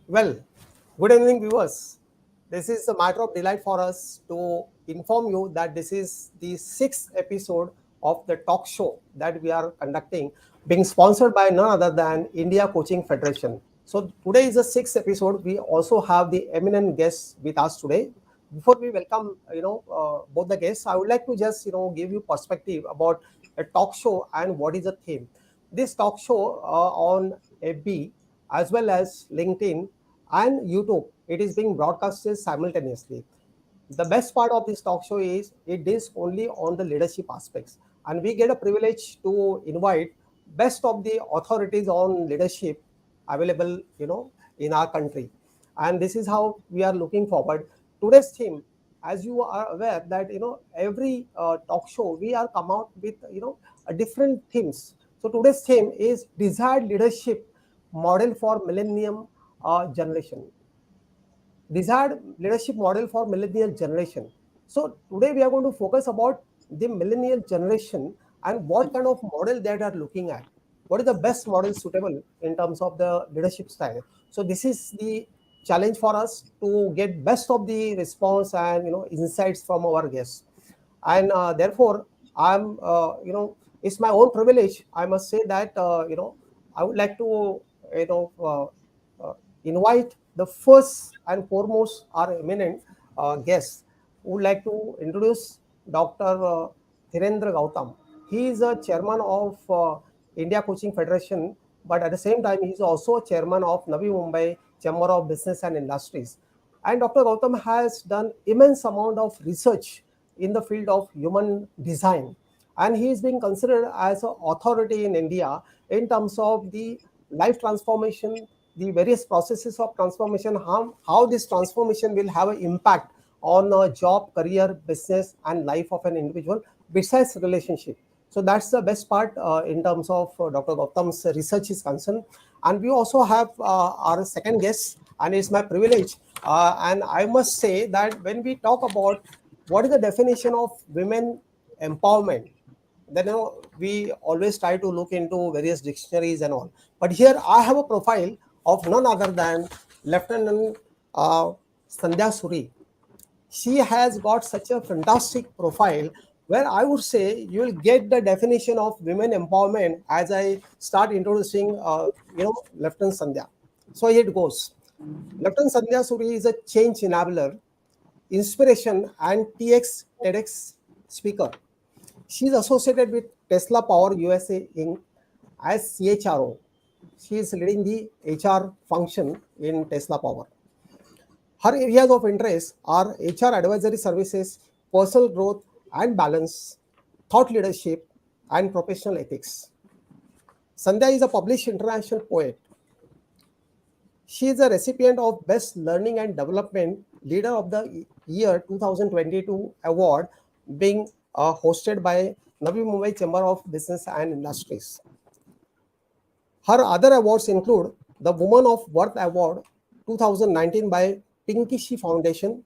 Well, good evening, viewers. This is a matter of delight for us to inform you that this is the sixth episode of the talk show that we are conducting, being sponsored by none other than India Coaching Federation. So today is the sixth episode. We also have the eminent guests with us today. Before we welcome, both the guests, I would like to just, give you perspective about a talk show and what is the theme. This talk show on FB as well as LinkedIn and YouTube. It is being broadcasted simultaneously. The best part of this talk show is it is only on the leadership aspects, and we get a privilege to invite best of the authorities on leadership available, in our country. And this is how we are looking forward. Today's theme, as you are aware, that every talk show we are come out with a different themes. So today's theme is desired leadership model for millennium generation, desired leadership model for millennial generation. So today we are going to focus about the millennial generation and what kind of model that are looking at. What is the best model suitable in terms of the leadership style? So this is the challenge for us to get best of the response and insights from our guests. And therefore, it's my own privilege. I must say that I would like to you know uh, invite the first and foremost our eminent guest. Would like to introduce Dr. Thirendra Gautam. He is a chairman of India Coaching Federation, but at the same time, he is also chairman of Navi Mumbai Chamber of Business and Industries. And Dr. Gautam has done immense amount of research in the field of human design, and he is being considered as an authority in India in terms of the life transformation, the various processes of transformation, how this transformation will have an impact on a job, career, business, and life of an individual besides relationship. So that's the best part in terms of Dr. Gautam's research is concerned. And we also have our second guest, and it's my privilege. And I must say that when we talk about what is the definition of women empowerment, then we always try to look into various dictionaries and all. But here I have a profile of none other than Lieutenant Sandhya Suri. She has got such a fantastic profile where I would say you will get the definition of women empowerment as I start introducing, Lieutenant Sandhya. So here it goes. Lieutenant Sandhya Suri is a change enabler, inspiration, and TEDx speaker. She is associated with Tesla Power USA Inc. as CHRO. She is leading the HR function in Tesla Power. Her areas of interest are HR advisory services, personal growth and balance, thought leadership, and professional ethics. Sandhya is a published international poet. She is a recipient of Best Learning and Development Leader of the Year 2022 award, being hosted by Navi Mumbai Chamber of Business and Industries. Her other awards include the Woman of Worth Award 2019 by Pinkishi Foundation.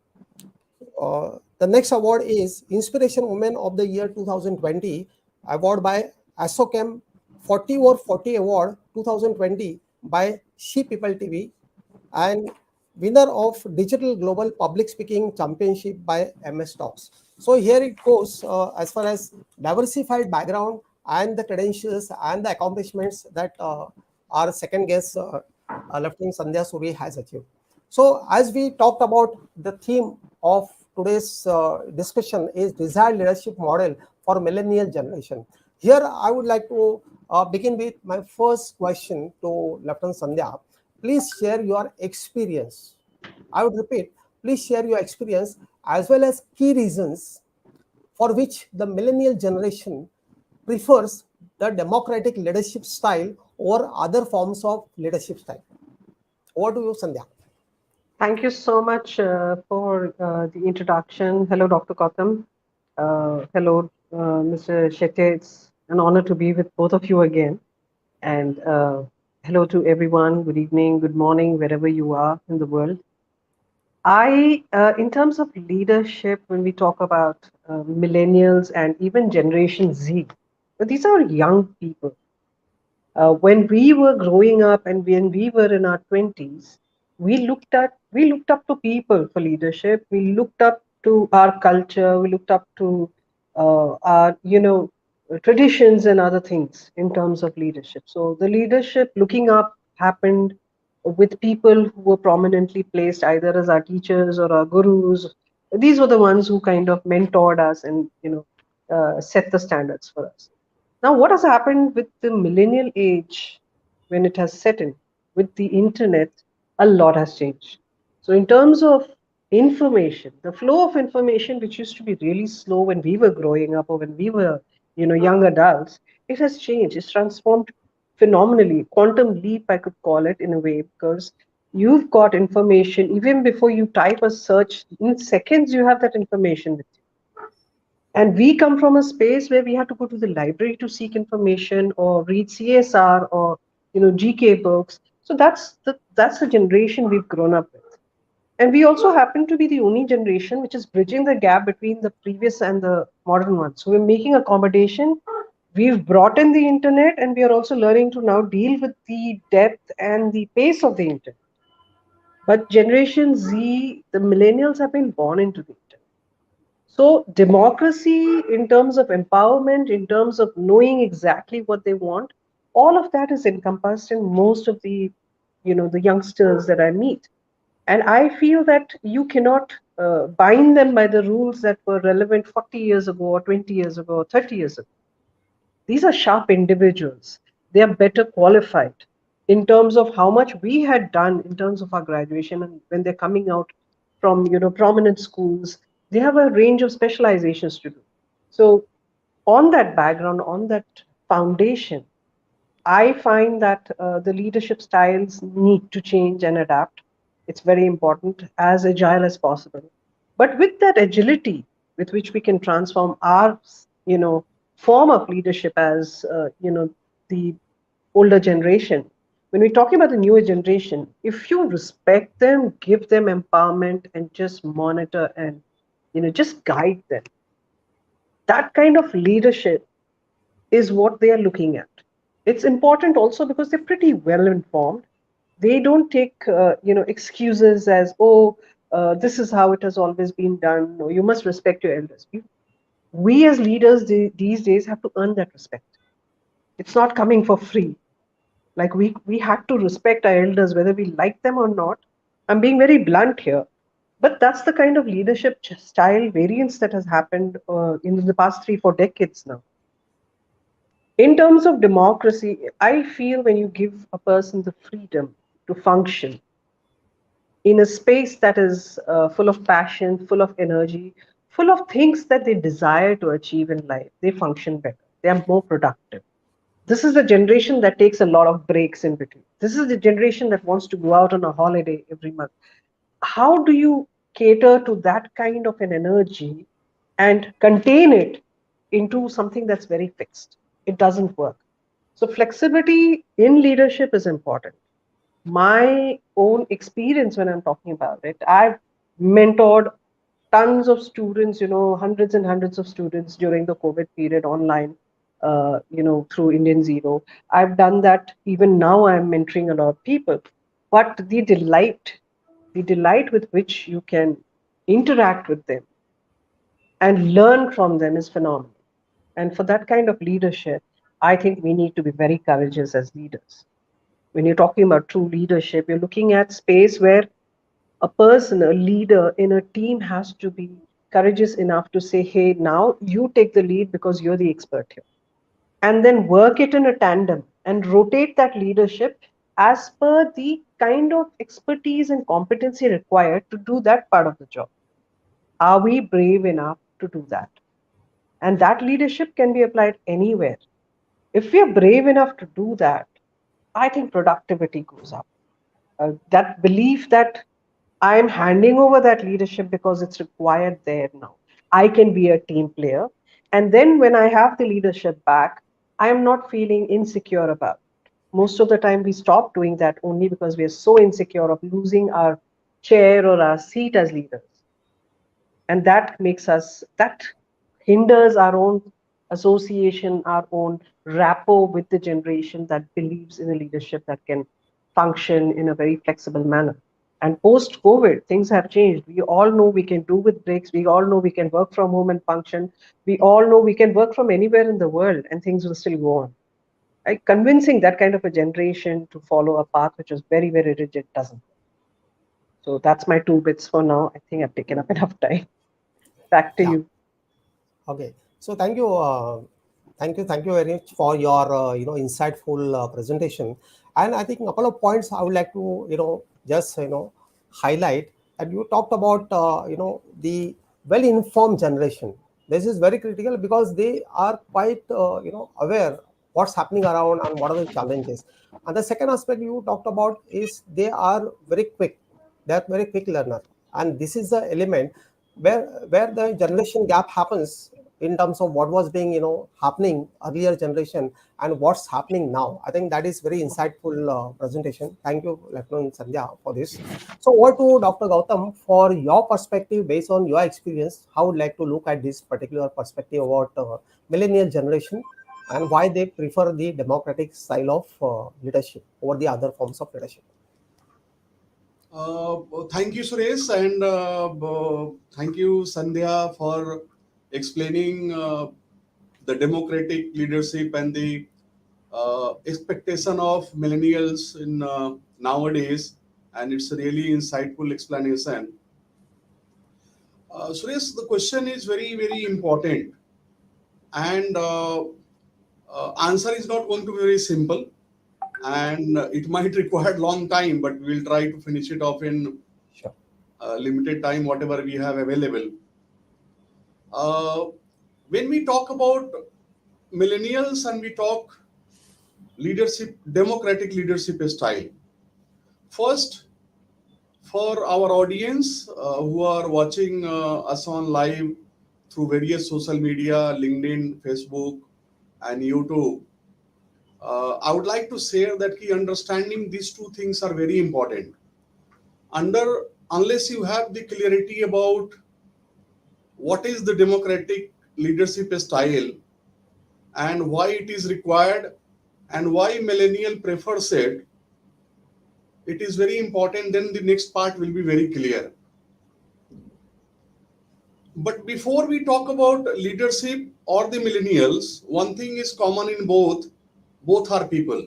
The next award is Inspiration Woman of the Year 2020 award by Asocam 40 over 40 Award 2020 by She People TV, and winner of Digital Global Public Speaking Championship by MS Talks. So here it goes as far as diversified background and the credentials and the accomplishments that our second guest, Lieutenant Sandhya Suri, has achieved. So as we talked about, the theme of today's discussion is desired leadership model for millennial generation. Here I would like to begin with my first question to Lieutenant Sandhya. Please share your experience. I would repeat, please share your experience as well as key reasons for which the millennial generation prefers the democratic leadership style over other forms of leadership style. Over to you, Sandhya. Thank you so much for the introduction. Hello, Dr. Gautam. Hello, Mr. Shetty. It's an honor to be with both of you again. And hello to everyone. Good evening, good morning, wherever you are in the world. In terms of leadership, when we talk about millennials and even Generation Z, these are young people. When we were growing up and when we were in our 20s, we looked up to people for leadership. We looked up to our culture. We looked up to our traditions and other things in terms of leadership. So the leadership looking up happened with people who were prominently placed either as our teachers or our gurus. These were the ones who kind of mentored us and set the standards for us. Now, what has happened with the millennial age when it has set in with the internet? A lot has changed. So, in terms of information, the flow of information, which used to be really slow when we were growing up or when we were, young adults, it has changed. It's transformed phenomenally. Quantum leap, I could call it in a way, because you've got information even before you type a search. In seconds, you have that information with you, and we come from a space where we had to go to the library to seek information or read CSR or GK books. So that's the generation we've grown up with. And we also happen to be the only generation which is bridging the gap between the previous and the modern one. So we're making accommodation. We've brought in the internet, and we are also learning to now deal with the depth and the pace of the internet. But Generation Z, the millennials, have been born into the internet. So, democracy in terms of empowerment, in terms of knowing exactly what they want, all of that is encompassed in most of the youngsters that I meet. And I feel that you cannot bind them by the rules that were relevant 40 years ago, or 20 years ago, or 30 years ago. These are sharp individuals. They are better qualified in terms of how much we had done in terms of our graduation, and when they're coming out from prominent schools, they have a range of specializations to do. So on that background, on that foundation, I find that the leadership styles need to change and adapt. It's very important, as agile as possible. But with that agility with which we can transform our, form of leadership as, the older generation, when we're talking about the newer generation, if you respect them, give them empowerment, and just monitor and, just guide them, that kind of leadership is what they are looking at. It's important also because they're pretty well informed. They don't take excuses as, oh, this is how it has always been done, or you must respect your elders. We as leaders these days have to earn that respect. It's not coming for free. Like we had to respect our elders whether we like them or not. I'm being very blunt here, but that's the kind of leadership style variance that has happened in the past 3-4 decades now. In terms of democracy, I feel when you give a person the freedom to function in a space that is full of passion, full of energy, full of things that they desire to achieve in life, they function better. They are more productive. This is the generation that takes a lot of breaks in between. This is the generation that wants to go out on a holiday every month. How do you cater to that kind of an energy and contain it into something that's very fixed? It doesn't work. So, flexibility in leadership is important. My own experience when I'm talking about it, I've mentored tons of students, hundreds and hundreds of students during the COVID period online, through Indian Zero. I've done that. Even now, I'm mentoring a lot of people. But the delight with which you can interact with them and learn from them is phenomenal. And for that kind of leadership, I think we need to be very courageous as leaders. When you're talking about true leadership, you're looking at space where a person, a leader in a team has to be courageous enough to say, hey, now you take the lead because you're the expert here. And then work it in a tandem and rotate that leadership as per the kind of expertise and competency required to do that part of the job. Are we brave enough to do that? And that leadership can be applied anywhere. If we are brave enough to do that, I think productivity goes up. That belief that I am handing over that leadership because it's required there now. I can be a team player. And then when I have the leadership back, I am not feeling insecure about it. Most of the time, we stop doing that only because we are so insecure of losing our chair or our seat as leaders. And that hinders our own association, our own rapport with the generation that believes in a leadership that can function in a very flexible manner. And post COVID, things have changed. We all know we can do with breaks. We all know we can work from home and function. We all know we can work from anywhere in the world and things will still go on. Right? Convincing that kind of a generation to follow a path which was very, very rigid doesn't. So that's my two bits for now. I think I've taken up enough time. Back to Yeah. you. Okay. So thank you very much for your insightful presentation. And I think a couple of points I would like to just highlight. And you talked about the well-informed generation. This is very critical because they are quite aware what's happening around and what are the challenges. And the second aspect you talked about is they are very quick. They are very quick learner, and this is the element where the generation gap happens in terms of what was being happening earlier generation and what's happening now. I think that is very insightful presentation. Thank you, Lieutenant and Sandhya, for this. So over to Dr. Gautam for your perspective. Based on your experience, how would like to look at this particular perspective about millennial generation and why they prefer the democratic style of leadership over the other forms of leadership. Thank you, Suresh, and thank you, Sandhya, for explaining the democratic leadership and the expectation of millennials in nowadays. And it's a really insightful explanation. Suresh, the question is very, very important, and answer is not going to be very simple, and it might require long time, but we'll try to finish it off in Sure. limited time, whatever we have available. Uh, when we talk about millennials and we talk leadership, democratic leadership style, first, for our audience who are watching us on live through various social media, LinkedIn, Facebook, and YouTube, I would like to share that key understanding these two things are very important. Unless you have the clarity about what is the democratic leadership style and why it is required and why millennial prefers it, it is very important. Then the next part will be very clear. But before we talk about leadership or the millennials, one thing is common in both are people.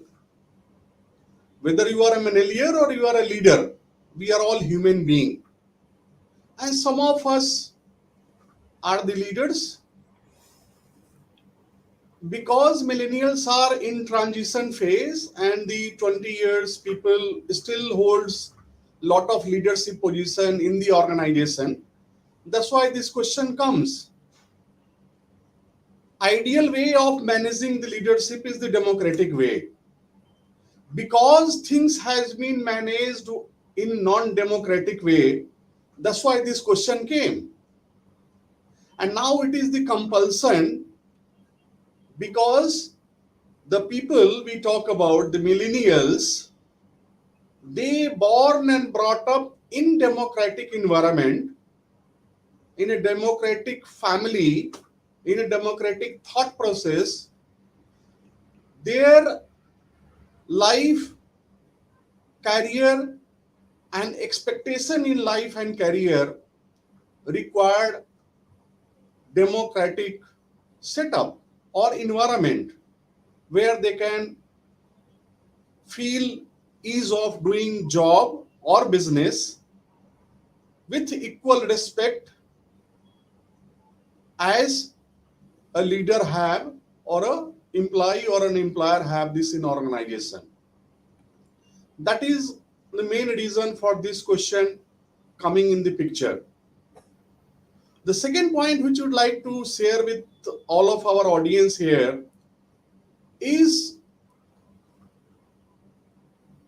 Whether you are a millennial or you are a leader, we are all human beings. And some of us are the leaders because millennials are in transition phase and the 20 years people still holds lot of leadership position in the organization. That's why this question comes. Ideal way of managing the leadership is the democratic way. Because things has been managed in non-democratic way, that's why this question came. And now it is the compulsion because the people we talk about, the millennials, they born and brought up in democratic environment, in a democratic family, in a democratic thought process. Their life, career, and expectation in life and career required democratic setup or environment where they can feel ease of doing job or business with equal respect as a leader have or a employee or an employer have this in organization. That is the main reason for this question coming in the picture. The second point which I would like to share with all of our audience here is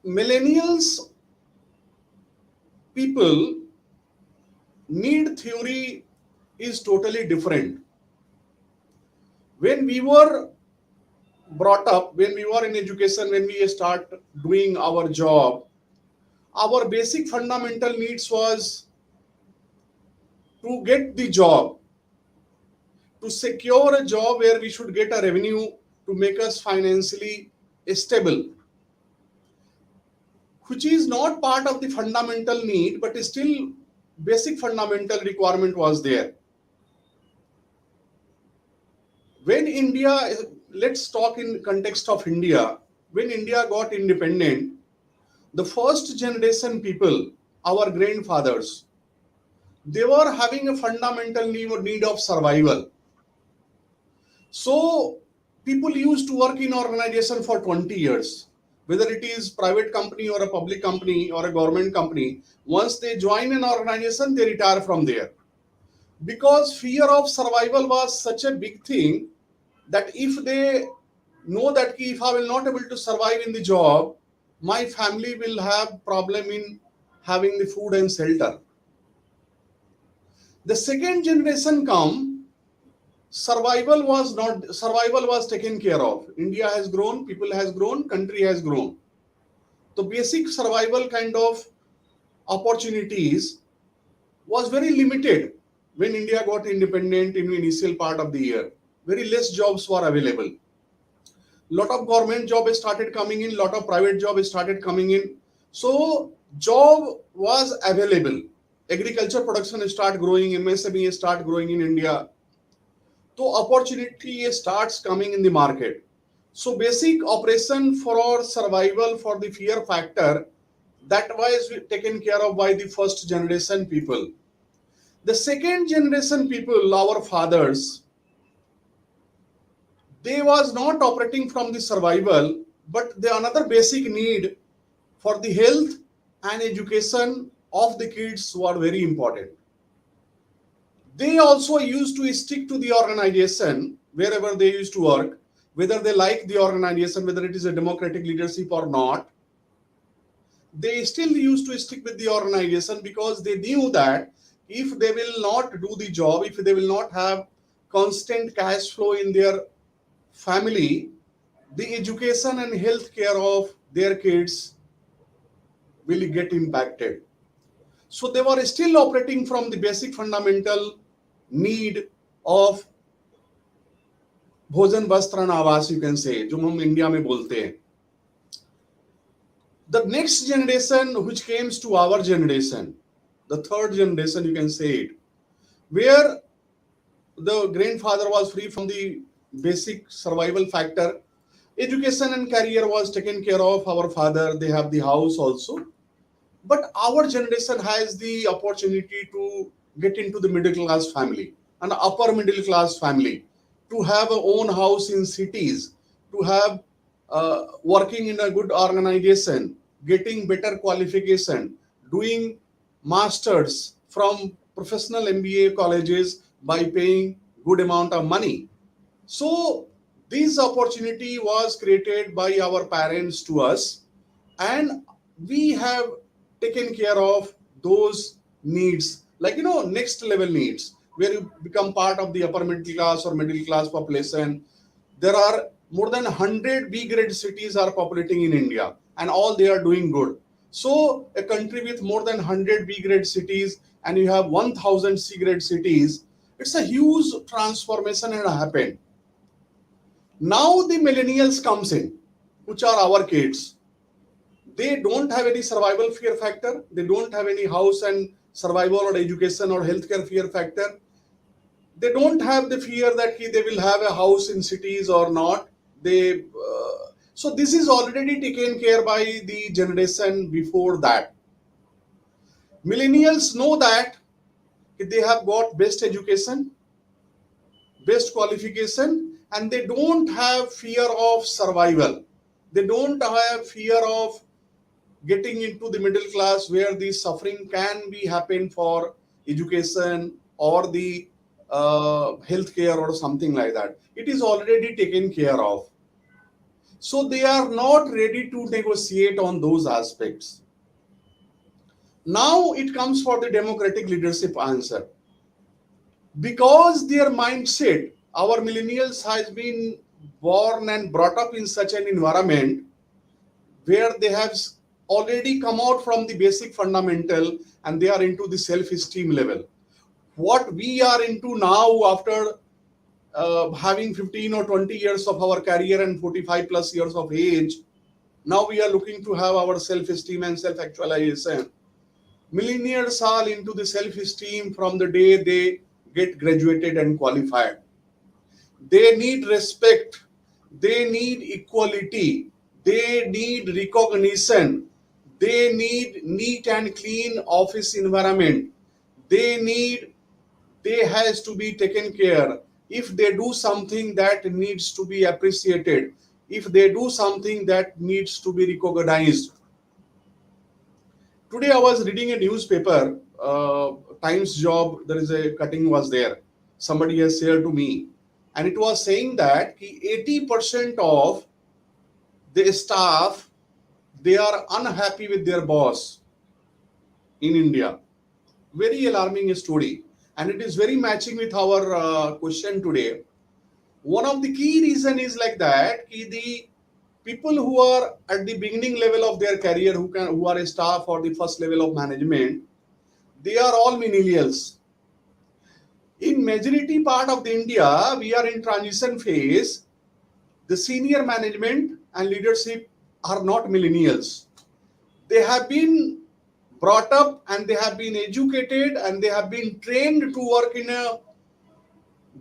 millennials people need theory is totally different. When we were brought up, when we were in education, when we start doing our job, our basic fundamental needs was to get the job, to secure a job where we should get a revenue to make us financially stable. which is not part of the fundamental need, but still basic fundamental requirement was there. When India, let's talk in context of India, when India got independent, the first generation people, our grandfathers, they were having a fundamental need of survival. So people used to work in organization for 20 years, whether it is private company or a public company or a government company. Once they join an organization, they retire from there. Because fear of survival was such a big thing that if they know that if I will not able to survive in the job, my family will have problem in having the food and shelter. The second generation come, survival was taken care of. India has grown, people has grown, country has grown. The basic survival kind of opportunities was very limited when India got independent in the initial part of the year. Very less jobs were available. Lot of government jobs started coming in, lot of private jobs started coming in. So job was available. Agriculture production start growing, MSME start growing in India. So opportunity starts coming in the market. So basic operation for our survival for the fear factor, that was taken care of by the first generation people. The second generation people, our fathers, they was not operating from the survival, but the another basic need for the health and education of the kids were very important. They also used to stick to the organization wherever they used to work, whether they like the organization, whether it is a democratic leadership or not. They still used to stick with the organization because they knew that if they will not do the job, if they will not have constant cash flow in their family, the education and health care of their kids will get impacted. So they were still operating from the basic fundamental need of भोजन वस्त्र आवास, you can say, जो हम India में बोलते हैं. The next generation which came to our generation, the third generation, you can say it, where the grandfather was free from the basic survival factor. Education and career was taken care of. Our father, they have the house also. But our generation has the opportunity to get into the middle class family, an upper middle class family, to have a own house in cities, to have working in a good organization, getting better qualification, doing masters from professional MBA colleges by paying good amount of money. So this opportunity was created by our parents to us, and we have taken care of those needs, like next level needs, where you become part of the upper middle class or middle class population. There are more than 100 B grade cities are populating in India, and all they are doing good. So a country with more than 100 B grade cities and you have 1000 C grade cities, it's a huge transformation had happened. Now the millennials comes in, which are our kids. They don't have any survival fear factor. They don't have any house and survival or education or healthcare fear factor. They don't have the fear that they will have a house in cities or not. So this is already taken care by the generation before that. Millennials know that they have got best education, best qualification, and they don't have fear of survival. They don't have fear of getting into the middle class where the suffering can be happen for education or the healthcare or something like that. It is already taken care of. So they are not ready to negotiate on those aspects. Now it comes for the democratic leadership answer. Because their mindset, our millennials has been born and brought up in such an environment where they have already come out from the basic fundamental and they are into the self-esteem level. What we are into now after having 15 or 20 years of our career and 45 plus years of age, Now we are looking to have our self-esteem and self-actualization. Millennials are into the self-esteem from the day they get graduated and qualified. They need respect. They need equality. They need recognition. They need neat and clean office environment. They need, they has to be taken care. If they do something that needs to be appreciated, if they do something that needs to be recognized. Today I was reading a newspaper, Times job, there is a cutting was there. Somebody has shared to me. And it was saying that 80% of the staff, they are unhappy with their boss in India. Very alarming story. And it is very matching with our question today. One of the key reason is like that, the people who are at the beginning level of their career, who are a staff or the first level of management, they are all millennials. In majority part of the India, we are in transition phase. The senior management and leadership are not millennials. They have been brought up and they have been educated and they have been trained to work in a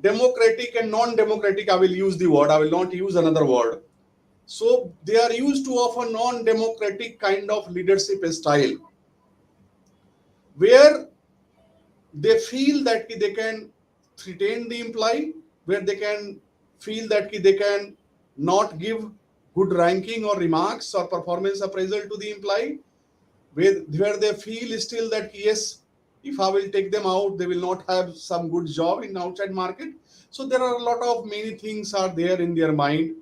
democratic and non-democratic, I will use the word, I will not use another word. So they are used to of a non-democratic kind of leadership style, where they feel that they can threaten the employee, where they can feel that they can not give good ranking or remarks or performance appraisal to the employee, where they feel still that yes, if I will take them out, they will not have some good job in outside market. So there are a lot of many things are there in their mind,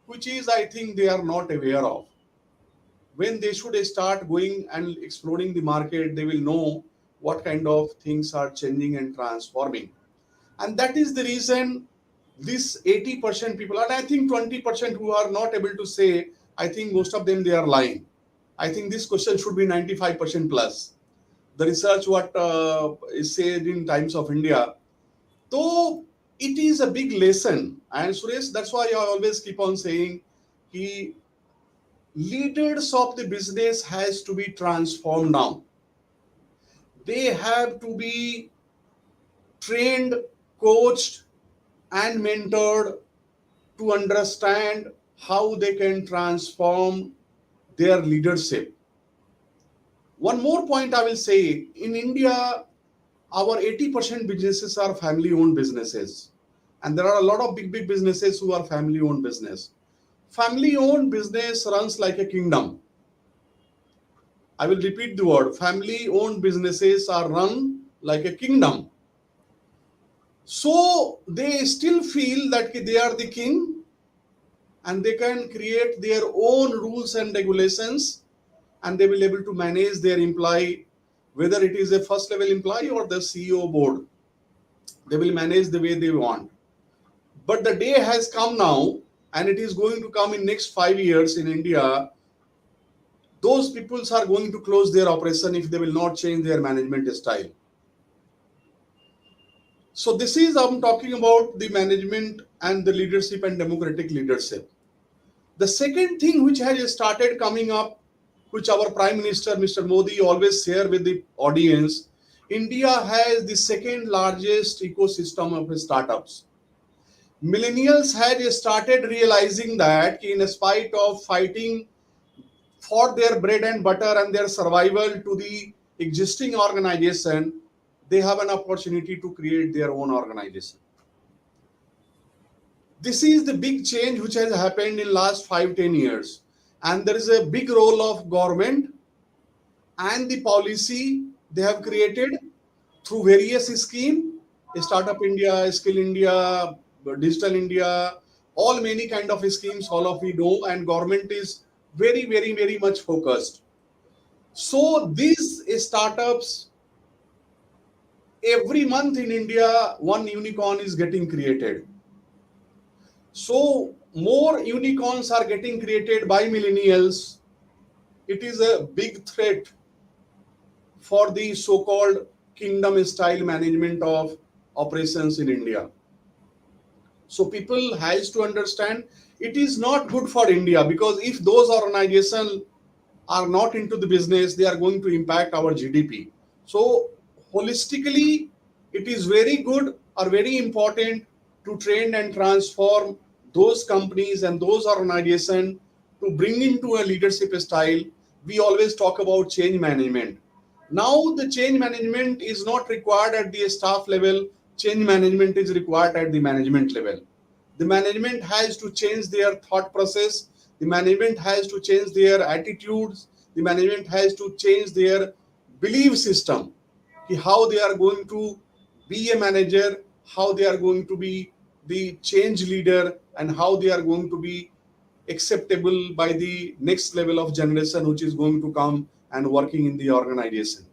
which is I think they are not aware of. When they should start going and exploring the market, they will know what kind of things are changing and transforming. And that is the reason this 80% people, and I think 20% who are not able to say, I think most of them, they are lying. I think this question should be 95% plus. The research what is said in Times of India. So it is a big lesson. And Suresh, that's why I always keep on saying, he leaders of the business has to be transformed now. They have to be trained, coached, and mentored to understand how they can transform their leadership. One more point I will say, in India, our 80% businesses are family owned businesses. And there are a lot of big businesses who are family owned business. Family owned business runs like a kingdom. I will repeat the word. Family owned businesses are run like a kingdom. So they still feel that they are the king and they can create their own rules and regulations, and they will be able to manage their employee, whether it is a first level employee or the CEO board. They will manage the way they want. But the day has come now, and it is going to come in next 5 years in India. Those peoples are going to close their operation if they will not change their management style. So this is, I'm talking about the management and the leadership and democratic leadership. The second thing which has started coming up, which our Prime Minister, Mr. Modi, always share with the audience, India has the second largest ecosystem of startups. Millennials had started realizing that in spite of fighting for their bread and butter and their survival to the existing organization, they have an opportunity to create their own organization. This is the big change which has happened in last 5-10 years, and there is a big role of government and the policy they have created through various schemes, Startup India, Skill India, Digital India, all many kind of schemes, all of we know, and government is very much focused. So these startups, every month in India, one unicorn is getting created. So more unicorns are getting created by millennials. It is a big threat for the so-called kingdom style management of operations in India. So people has to understand it is not good for India, because if those organizations are not into the business, they are going to impact our GDP. So holistically, it is very good or very important to train and transform those companies and those organizations to bring into a leadership style. We always talk about change management. Now the change management is not required at the staff level, change management is required at the management level. The management has to change their thought process, the management has to change their attitudes, the management has to change their belief system, how they are going to be a manager, how they are going to be the change leader, and how they are going to be acceptable by the next level of generation which is going to come and working in the organization.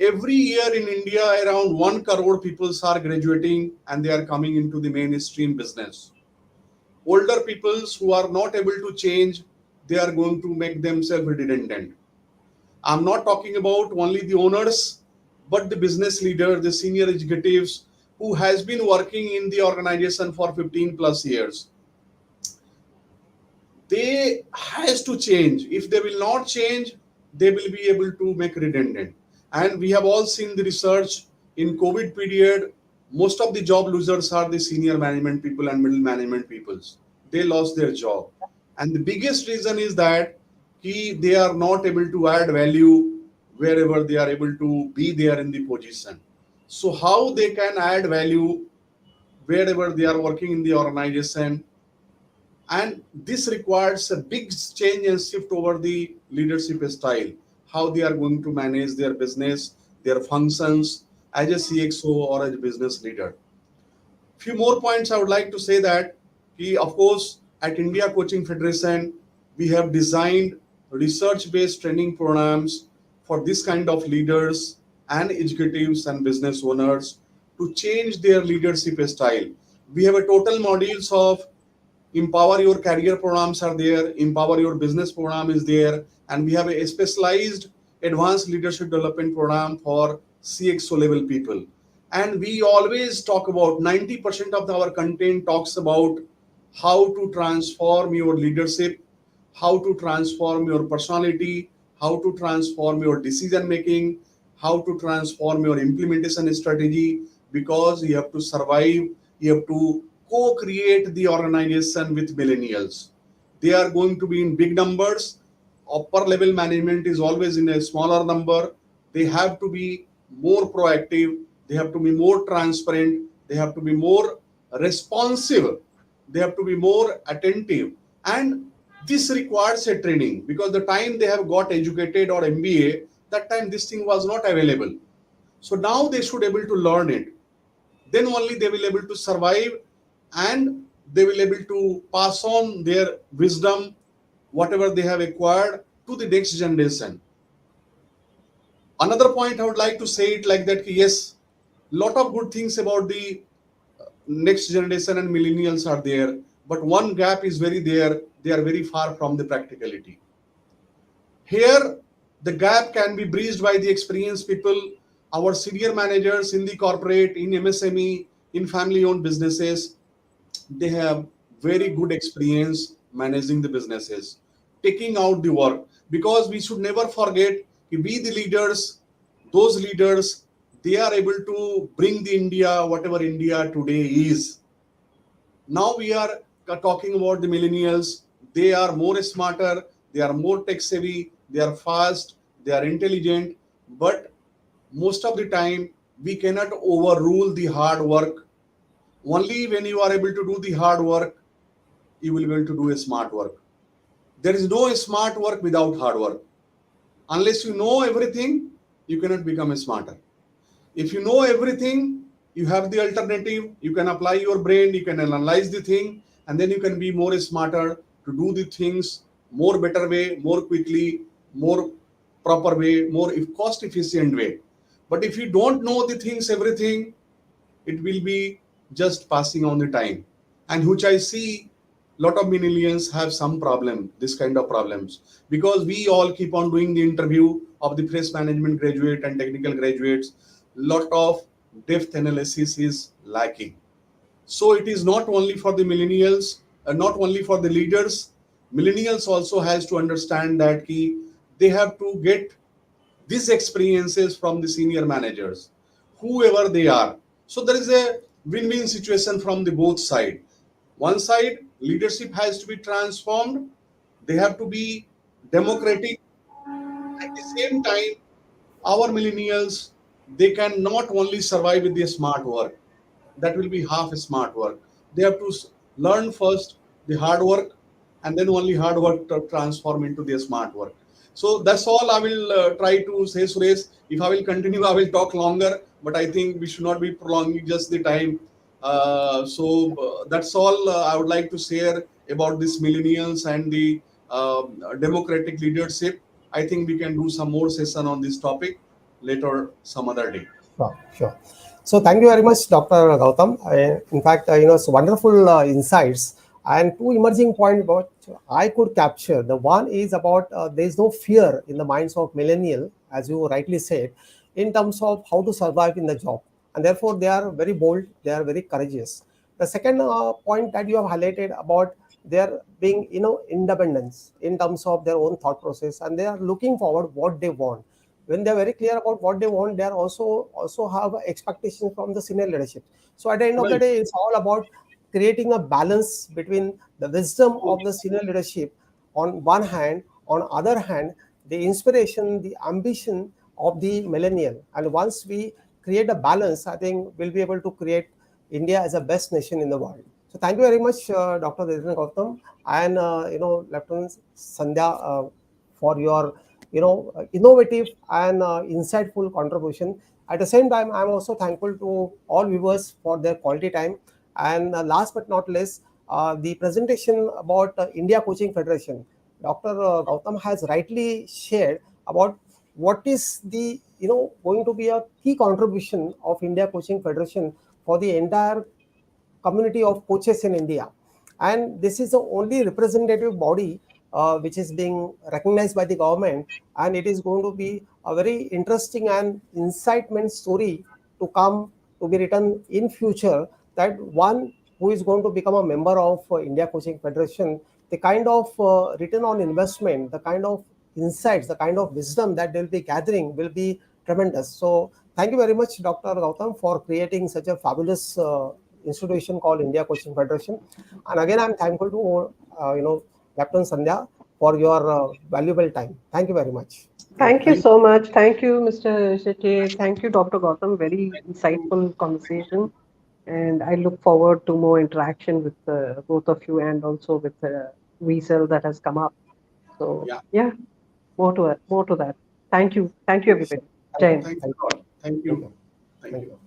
Every year in India, around 1 crore people are graduating and they are coming into the mainstream business. Older peoples who are not able to change, they are going to make themselves redundant. I'm not talking about only the owners, but the business leader, the senior executives who has been working in the organization for 15 plus years. They has to change. If they will not change, they will be able to make redundant. And we have all seen the research in COVID period. Most of the job losers are the senior management people and middle management peoples. They lost their job, and the biggest reason is that they are not able to add value wherever they are able to be there in the position. So how they can add value wherever they are working in the organization, and this requires a big change and shift over the leadership style, how they are going to manage their business, their functions as a CXO or as a business leader. Few more points I would like to say that of course at India Coaching Federation we have designed research based training programs for this kind of leaders and executives and business owners to change their leadership style. We have a total modules of empower your career programs are there, empower your business program is there, and we have a specialized advanced leadership development program for CXO level people. And we always talk about 90% of our content talks about how to transform your leadership, how to transform your personality, how to transform your decision making, how to transform your implementation strategy, because you have to survive, you have to co-create the organization with millennials. They are going to be in big numbers. Upper level management is always in a smaller number. They have to be more proactive, they have to be more transparent, they have to be more responsive, they have to be more attentive. And this requires a training, because the time they have got educated or MBA, that time this thing was not available. So now they should able to learn it. Then only they will able to survive, and they will able to pass on their wisdom, whatever they have acquired, to the next generation. Another point I would like to say it like that, yes, lot of good things about the next generation and millennials are there, but one gap is very there. They are very far from the practicality. Here, the gap can be bridged by the experienced people, our senior managers in the corporate, in MSME, in family-owned businesses. They have very good experience managing the businesses, taking out the work, because we should never forget, we the leaders, those leaders, they are able to bring the India, whatever India today is. Now we are talking about the millennials. They are more smarter, they are more tech savvy, they are fast, they are intelligent, but most of the time we cannot overrule the hard work. Only when you are able to do the hard work, you will be able to do a smart work. There is no smart work without hard work. Unless you know everything, you cannot become a smarter. If you know everything, you have the alternative, you can apply your brain, you can analyze the thing, and then you can be more smarter to do the things more better way, more quickly, more proper way, more cost efficient way. But if you don't know the things, everything, it will be just passing on the time. And which I see lot of millennials have some problem, this kind of problems, because we all keep on doing the interview of the fresh management graduate and technical graduates. Lot of depth analysis is lacking. So it is not only for the millennials, not only for the leaders, millennials also has to understand that they have to get these experiences from the senior managers, whoever they are. So there is a win-win situation from the both side. One side, leadership has to be transformed. They have to be democratic. At the same time, our millennials, they can not only survive with their smart work. That will be half smart work. They have to learn first the hard work, and then only hard work to transform into their smart work. So that's all I will try to say, Suresh. If I will continue, I will talk longer, but I think we should not be prolonging just the time. That's all I would like to share about this millennials and the democratic leadership. I think we can do some more session on this topic later some other day. Sure, sure. So thank you very much, Dr. Gautam. In fact, it's wonderful insights and two emerging points about I could capture. The one is about there is no fear in the minds of millennial, as you rightly said, in terms of how to survive in the job, and therefore they are very bold, they are very courageous. The second point that you have highlighted about their being, independence in terms of their own thought process, and they are looking forward what they want. When they're very clear about what they want, they are also have expectations from the senior leadership. So at the end of the Right. day, it's all about creating a balance between the wisdom of the senior leadership on one hand, on other hand, the inspiration, the ambition of the millennial. And once we create a balance, I think we'll be able to create India as a best nation in the world. So thank you very much, Dr. Dedran Gautam and Lieutenant Sandhya, for your innovative and insightful contribution. At the same time, I'm also thankful to all viewers for their quality time. And last but not least, the presentation about India Coaching Federation. Dr. Gautam has rightly shared about what is the going to be a key contribution of India Coaching Federation for the entire community of coaches in India. And this is the only representative body which is being recognized by the government. And it is going to be a very interesting and incitement story to come to be written in future, that one who is going to become a member of India Coaching Federation, the kind of return on investment, the kind of insights, the kind of wisdom that they'll be gathering will be tremendous. So thank you very much, Dr. Gautam, for creating such a fabulous institution called India Coaching Federation. And again, I'm thankful to Captain Sandhya for your valuable time. Thank you very much. Thank you Thank so much. Thank you, Mr. Shetty. Thank you, Dr. Gautam. Very you. insightful conversation. And I look forward to more interaction with both of you and also with Weasel that has come up. So, Yeah. yeah, more to that. Thank you. Thank you, Sure. everybody. Thank Jai you. Hind. Thanks Thank a lot. Thank you. Thank you. you. Thank Thank you. you.